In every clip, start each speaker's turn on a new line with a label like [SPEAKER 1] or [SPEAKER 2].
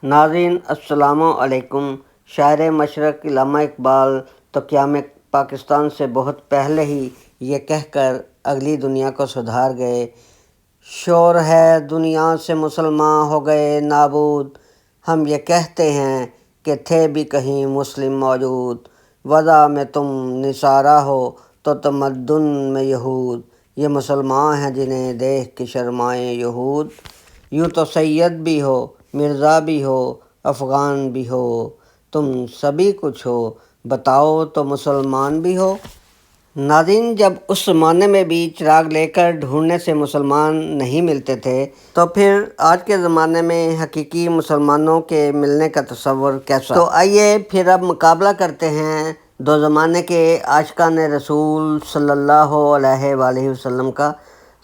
[SPEAKER 1] ناظرین السلام علیکم۔ شاعر مشرق علامہ اقبال تو قیام پاکستان سے بہت پہلے ہی یہ کہہ کر اگلی دنیا کو سدھار گئے، شور ہے دنیا سے مسلمان ہو گئے نابود، ہم یہ کہتے ہیں کہ تھے بھی کہیں مسلم موجود، وضع میں تم نصارہ ہو تو تمدن میں یہود، یہ مسلمان ہیں جنہیں دیکھ کے شرمائیں یہود، یوں تو سید بھی ہو مرزا بھی ہو افغان بھی ہو، تم سبھی کچھ ہو بتاؤ تو مسلمان بھی ہو۔ ناظرین، جب اس زمانے میں بھی چراغ لے کر ڈھونڈنے سے مسلمان نہیں ملتے تھے تو پھر آج کے زمانے میں حقیقی مسلمانوں کے ملنے کا تصور کیسا؟ تو آئیے پھر اب مقابلہ کرتے ہیں دو زمانے کے عاشقان رسول صلی اللہ علیہ وآلہ وسلم کا۔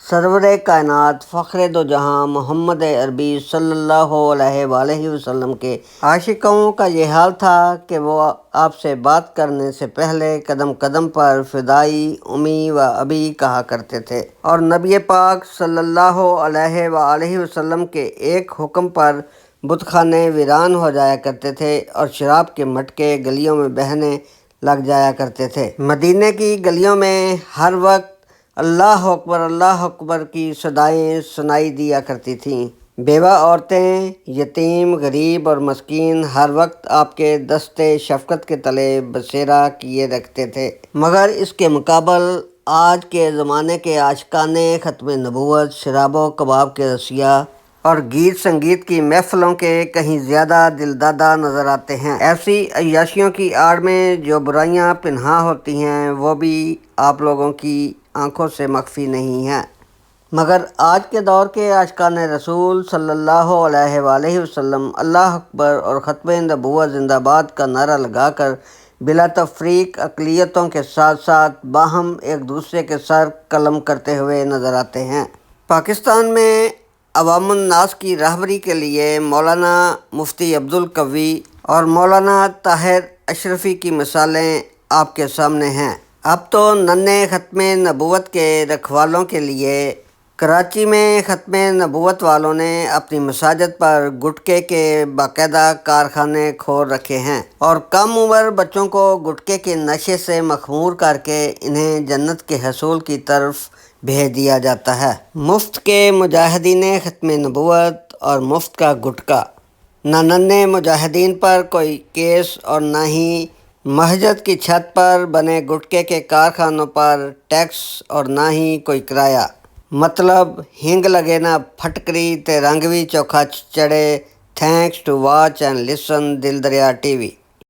[SPEAKER 1] سرور کائنات فخر دو جہاں محمد عربی صلی اللہ علیہ وآلہ وسلم کے عاشقوں کا یہ حال تھا کہ وہ آپ سے بات کرنے سے پہلے قدم قدم پر فدائی امی و ابی کہا کرتے تھے، اور نبی پاک صلی اللہ علیہ وآلہ وسلم کے ایک حکم پر بت خانے ویران ہو جایا کرتے تھے اور شراب کے مٹکے گلیوں میں بہنے لگ جایا کرتے تھے۔ مدینے کی گلیوں میں ہر وقت اللہ اکبر کی صدائیں سنائی دیا کرتی تھیں۔ بیوہ عورتیں، یتیم، غریب اور مسکین ہر وقت آپ کے دستے شفقت کے تلے بسیرا کیے رکھتے تھے، مگر اس کے مقابل آج کے زمانے کے عاشقان ختم نبوت شراب و کباب کے رسیا اور گیت سنگیت کی محفلوں کے کہیں زیادہ دلدادہ نظر آتے ہیں۔ ایسی عیاشیوں کی آڑ میں جو برائیاں پنہاں ہوتی ہیں وہ بھی آپ لوگوں کی آنکھوں سے مخفی نہیں ہیں، مگر آج کے دور کے عاشقان رسول صلی اللہ علیہ وآلہ وسلم اللہ اکبر اور ختم نبوت زندہ باد کا نعرہ لگا کر بلا تفریق اقلیتوں کے ساتھ ساتھ باہم ایک دوسرے کے سر قلم کرتے ہوئے نظر آتے ہیں۔ پاکستان میں عوام الناس کی رہبری کے لیے مولانا مفتی عبدالقوی اور مولانا طاہر اشرفی کی مثالیں آپ کے سامنے ہیں۔ اب تو ننھے ختم نبوت کے رکھوالوں کے لیے کراچی میں ختم نبوت والوں نے اپنی مساجد پر گٹکے کے باقاعدہ کارخانے کھول رکھے ہیں اور کم عمر بچوں کو گٹکے کے نشے سے مخمور کر کے انہیں جنت کے حصول کی طرف بھیج دیا جاتا ہے۔ مفت کے مجاہدین ختم نبوت اور مفت کا گٹکا، نہ ننھے مجاہدین پر کوئی کیس اور نہ ہی مسجد کی چھت پر بنے گٹکے کے کارخانوں پر ٹیکس اور نہ ہی کوئی کرایہ، مطلب ہنگ لگے نہ پھٹکری تے رنگ بھی چوکھا چڑھے۔ Thanks to watch and listen دل دریا ٹی وی۔